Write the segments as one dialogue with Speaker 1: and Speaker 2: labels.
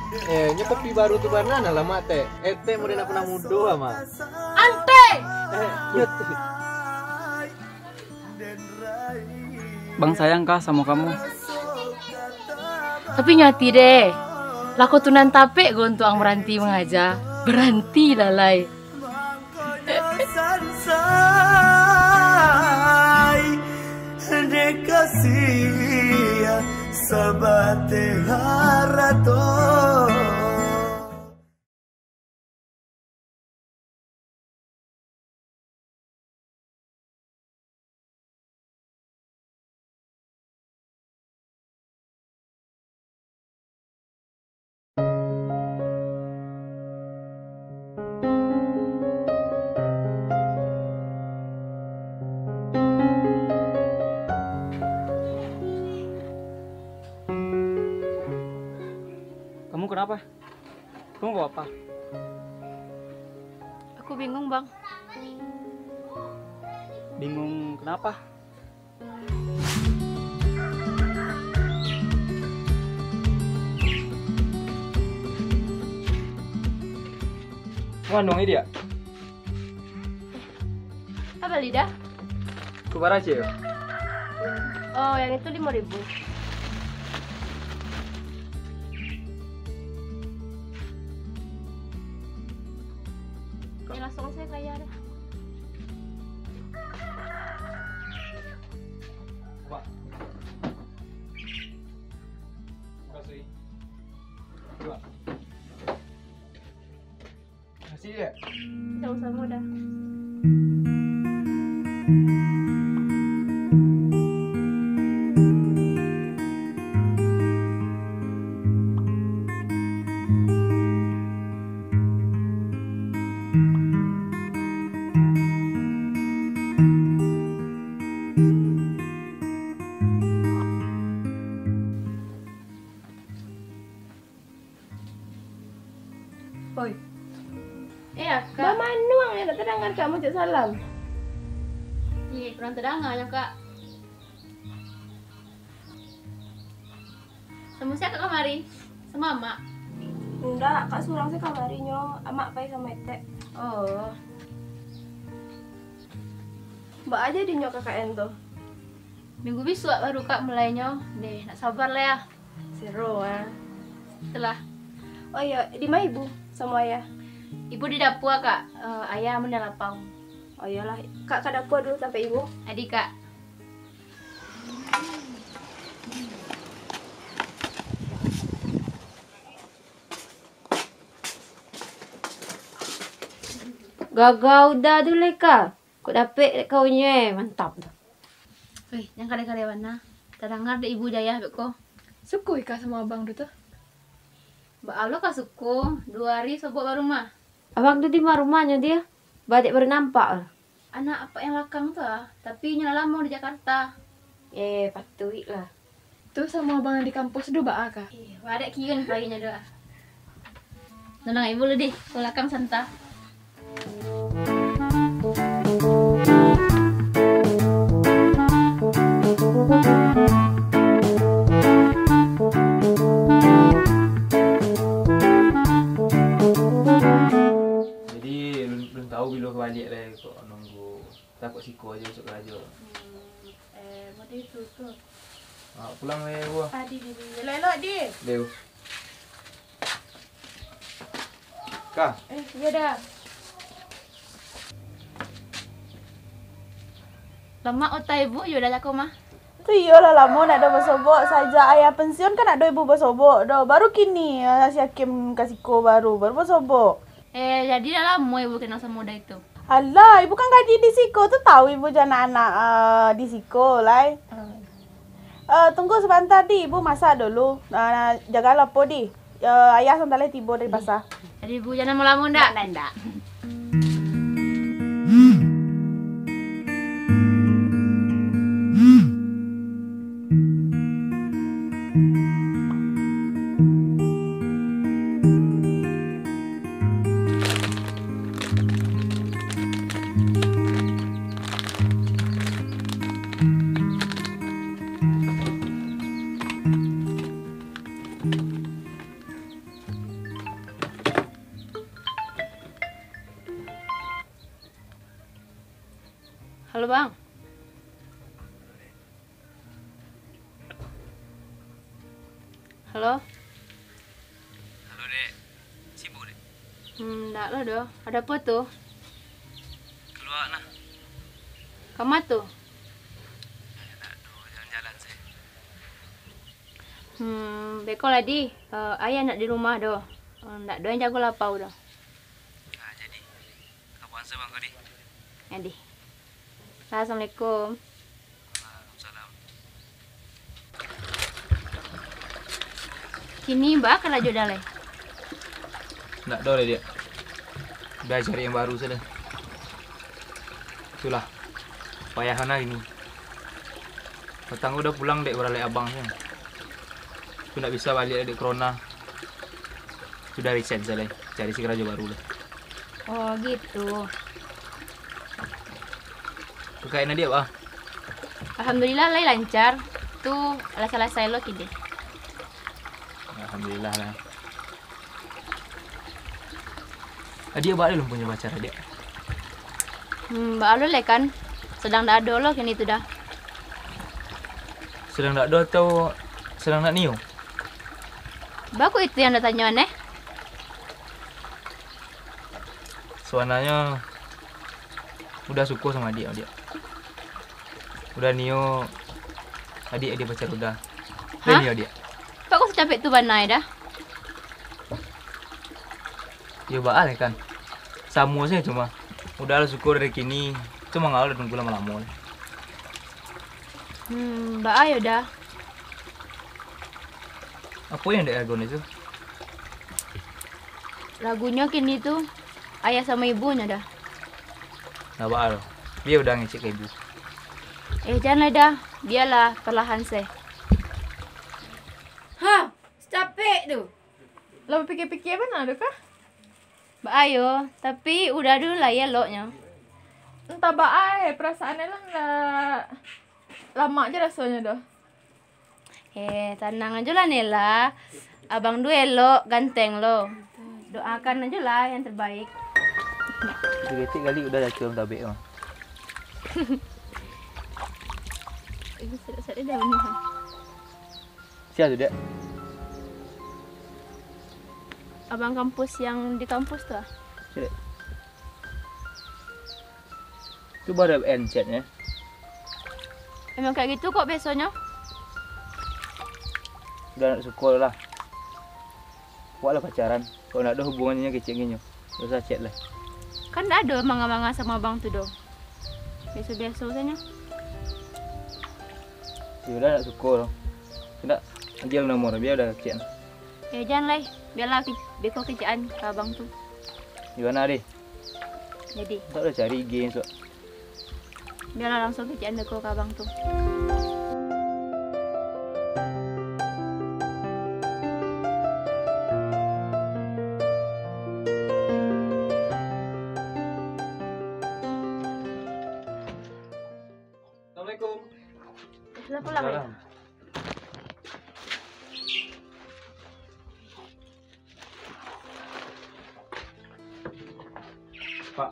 Speaker 1: Nya kopi baru tuh banana lah mak teh. Teh mau nak pernah mudo ama.
Speaker 2: Ante.
Speaker 1: Nyut.
Speaker 3: Bang sayang kah sama kamu?
Speaker 2: Tapi nyati deh. Laku tunan tape gue untuk ang meranti mengaja. Berhenti lalai.
Speaker 4: Sabate harato.
Speaker 3: Kamu kenapa? Kamu bawa apa?
Speaker 2: Aku bingung bang.
Speaker 3: Bingung kenapa? Ngandung ini dia?
Speaker 2: Apa lidah?
Speaker 3: Kubar aja ya?
Speaker 2: Oh yang itu 5.000. Ya langsung saya kaya dah.
Speaker 3: Pak. Makasih. Dua. Kasih ya.
Speaker 2: Sama-sama dah.
Speaker 5: Oi,
Speaker 2: Iya
Speaker 5: Mbak
Speaker 2: kak.
Speaker 5: Manuang ya, tak terdengar kamu cak salam.
Speaker 2: Iya kurang terdengar ya kak. Sama siapa kak kamari? Sama mak.
Speaker 5: Enggak, kak surang saya kamarinya, amak pai sama ete.
Speaker 2: Oh.
Speaker 5: Mbak aja di nyok KKN tuh.
Speaker 2: Minggu besok baru kak mulainya. Deh, nak sabar lah ya.
Speaker 5: Seru ah.
Speaker 2: Setelah
Speaker 5: Oh iya, di mana ibu sama ayah?
Speaker 2: ibu di dapur kak, ayah mendalapang.
Speaker 5: Oh iyalah, kak ke dapur dulu sampai ibu.
Speaker 2: Adik kak.
Speaker 6: Gagal dah tu leka. Kau dapet kau nye, mantap dah.
Speaker 2: Wih, yang kada-kada mana? Terdengar deh ibu jaya beko.
Speaker 5: Suku kak sama abang dulu tuh.
Speaker 2: Mbak Alo kak suku, 2 hari sobok baru mah.
Speaker 6: Abang tu di mana rumahnya dia? Badik baru nampak lah.
Speaker 2: Anak apa yang lakang tuh ah, tapi nyala lama di Jakarta.
Speaker 6: Patuit lah.
Speaker 5: Tuh sama abang yang di kampus dulu bak kak.
Speaker 2: Wadak kian paginya doa. Tenang ibu lu deh, ke lakang santa.
Speaker 1: Jadi belum tahu bila balik lah kok nunggu. Takut siko aja masuk kerja.
Speaker 2: Mau itu tuh.
Speaker 1: Pulang lah ya gua.
Speaker 2: Di. Lelok di.
Speaker 1: Leo. Kak,
Speaker 2: Iya dah. Lama otai ibu, yaudah aku mah.
Speaker 7: Tu iyalah lama nak ada bersobok saja ayah pensiun kan ada ibu bersobok dah. Baru kini si Hakim kasih ko baru bersobok.
Speaker 2: Jadi dah lama ibu kenal sama muda itu.
Speaker 7: Alah, ibu kan gaji di Siko tu tahu ibu jangan anak di Siko lah. Tunggu sebentar di, ibu masak dulu. Jaga lapo di. Ayah sebentar lagi tiba dari pasar.
Speaker 2: Jadi ibu jangan melamun dak?
Speaker 7: Ndak.
Speaker 6: Halo bang. Halo.
Speaker 3: Halo dek, sibuk dek?
Speaker 6: Enggak lo doh. Ada apa tuh?
Speaker 3: Keluar nah.
Speaker 6: Kamu tuh?
Speaker 3: Jalan-jalan saya.
Speaker 6: Beko lah di. Ayah nak di rumah doh. Ndak doh yang jago lapau doh.
Speaker 3: Nah jadi, kapan saya bang kadi?
Speaker 6: Ya di. Assalamualaikum.
Speaker 3: Waalaikumsalam.
Speaker 6: Kini mbak kalau jodoh leh.
Speaker 1: Nggak tahu deh dia. Udah cari yang baru sudah. Itulah. Payahan lah ini. Petang udah pulang dek beralih abang sih. Aku nggak bisa balik dek corona. Sudah resign saya cari si kerja baru lah.
Speaker 6: Oh gitu.
Speaker 1: Kekayaan dia pak.
Speaker 6: Alhamdulillah leh lancar. Tuh alas-alas saya lo kide.
Speaker 1: Alhamdulillah lah. Dia balik belum punya pacar dia.
Speaker 6: Mbak Alul leh kan. Sedang dak ada lo kini tuh dah.
Speaker 1: Sedang tak ada atau sedang nak niu?
Speaker 6: Baku itu yang dah tanya aneh.
Speaker 1: Suananya udah syukur sama dia. Udah niu adik dia pacar udah.
Speaker 6: Hah?
Speaker 1: Niu dia.
Speaker 6: Pak kok secapek tuh banai dah.
Speaker 1: Ya baal kan. Samu sih cuma. Udah lah syukur dari kini. Cuma nggak udah tunggu lama-lama.
Speaker 6: Mbak ayo dah.
Speaker 1: Apa yang dia agon itu?
Speaker 6: Lagunya kini tuh ayah sama ibunya dah.
Speaker 1: Nggak baal. Dia udah ngecek ke ibu.
Speaker 6: Jangan dah. Biarlah perlahan seh.
Speaker 2: Hah, capek tuh. Lo pikir-pikir mana ada kah?
Speaker 6: Mbak ayo, tapi udah dulu lah ya loknya.
Speaker 2: Entah baai, perasaannya lah nggak lama aja rasanya dah.
Speaker 6: Tenang aja lah Nela. Abang dua elok, ganteng lo. Doakan aja lah yang terbaik.
Speaker 1: Kecil kali udah dah cium tabik mah.
Speaker 6: Sedih dah benih.
Speaker 1: Siapa tu dia?
Speaker 6: Abang kampus yang di kampus tuh.
Speaker 1: Siapa? Tu baru end chatnya.
Speaker 6: Emang kayak gitu kok biasanya.
Speaker 1: Udah nak syukur lah. Buatlah pacaran. Kalau nak ada hubungannya kecil gini. Tak usah chat lah.
Speaker 6: Kan ada manga-manga sama abang tuh dong. Biasa-biasa usahanya.
Speaker 1: Ya udah nak syukur. Tidak jual nomor biar udah chat.
Speaker 6: Jangan lah. Biarlah beko kerjaan ke abang tuh.
Speaker 1: Di mana deh?
Speaker 6: Jadi
Speaker 1: Tak udah cari IG esok.
Speaker 6: biarlah langsung kerjaan beko ke abang tuh.
Speaker 1: Assalamualaikum.
Speaker 6: Sudah pulang ya?
Speaker 1: Pak.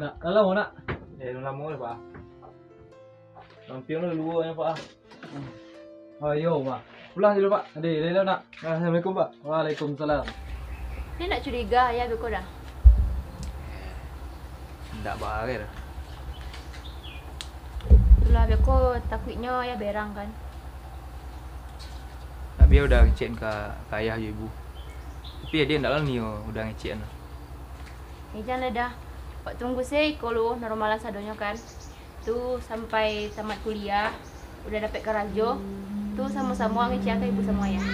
Speaker 3: Nak, kalau mau nak.
Speaker 1: Dah lama dah pak. Lampion dah luar ya pak.
Speaker 3: Ayo pak. Pulang dulu pak. Adik, lelo nak. Assalamualaikum pak. Waalaikumsalam.
Speaker 6: Dia nak curiga ya beko dah.
Speaker 1: Tak bagai dah.
Speaker 6: Itulah beko takutnya ya berang kan.
Speaker 1: Nak biar udah ngecek ke ayah je ibu. Tapi dia tak lah ni udah ngecek lah.
Speaker 6: Jangan dah. Pak tunggu sih kalau normal sadonya kan. Tu sampai tamat kuliah, udah dapat kerja. Tu sama-sama ngecek ke ibu sama ayah.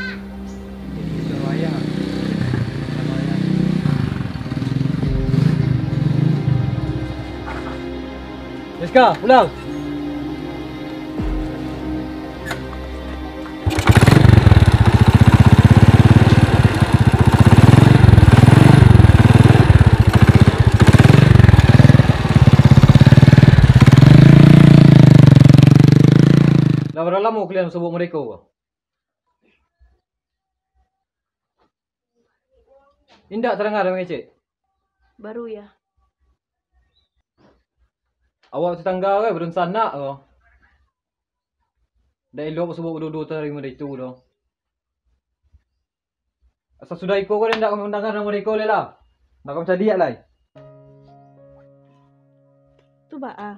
Speaker 3: Sama ayah. Sama ayah. Rizka, pulang. Dah berapa lama kalian sebut mereka? Indak terdengar dengan cik.
Speaker 6: Baru ya.
Speaker 3: Awak tetangga kan belum sanak ke. Dah elok sebut berdua-dua terima itu dah. Asal sudah ikut kau nak mengundangkan nama mereka boleh lah. Nak kau cari lah.
Speaker 7: Tu ba ah.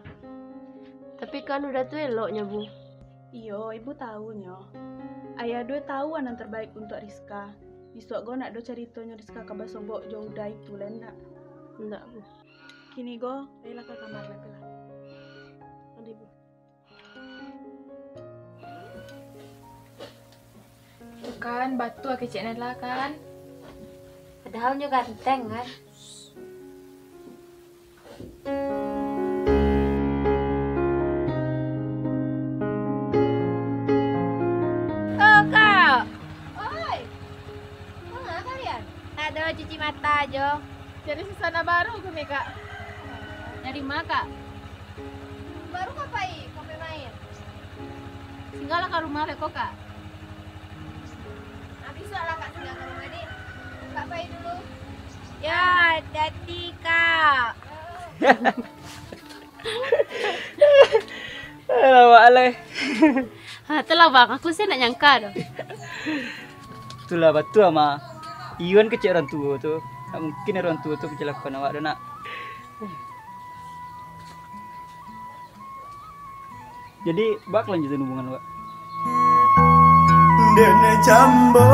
Speaker 6: Tapi kan udah tuh eloknya Bu.
Speaker 7: Iyo, ibu tahunya. Ayah dua tahu yang terbaik untuk Rizka. Besok go nak do ceritanya Rizka kabar sobok jauh dah itu lah nak.
Speaker 6: Enggak Bu.
Speaker 7: Kini go, ayolah ke kamar lagi lah.
Speaker 6: Ada Bu.
Speaker 2: Bukan batu aku cek Nela kan.
Speaker 6: Padahalnya ganteng kan. Kak. Oi. Mana kalian? Ada cuci mata aja.
Speaker 2: Jadi susana baru ke Kak.
Speaker 6: Dari mana Kak? Baru ngapain? Kamu main? Singgahlah ke rumah Reko Kak. Habis lah Kak singgah ke rumah ini. Kak Pai dulu. Ya, hati-hati Kak.
Speaker 8: Alamak alay.
Speaker 6: Itulah bang, aku sih nak nyangka dah.
Speaker 8: Itulah betul ama. Iwan kecil orang tua tu. Tak mungkin orang tua tu kecelakaan awak dah nak. Jadi bak lanjutin hubungan awak.
Speaker 4: Dene jambo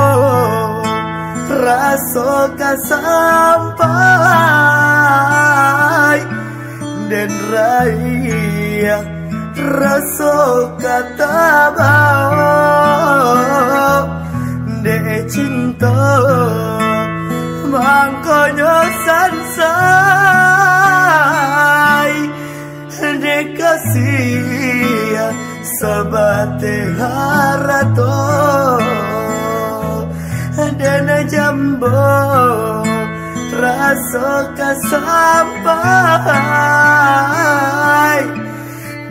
Speaker 4: rasoka sampai den raya rasoka tabao de cinta mangkonyo sansai de kasih sabate harato dana jambo rasoka sampai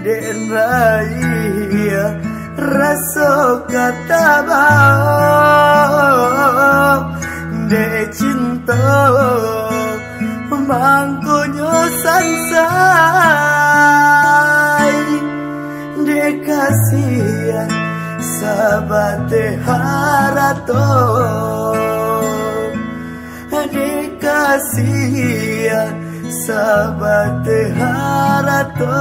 Speaker 4: den raya rasoka tabao de cinta mangkonyo sansai de kasihan sabate harato de kasihan sabate harato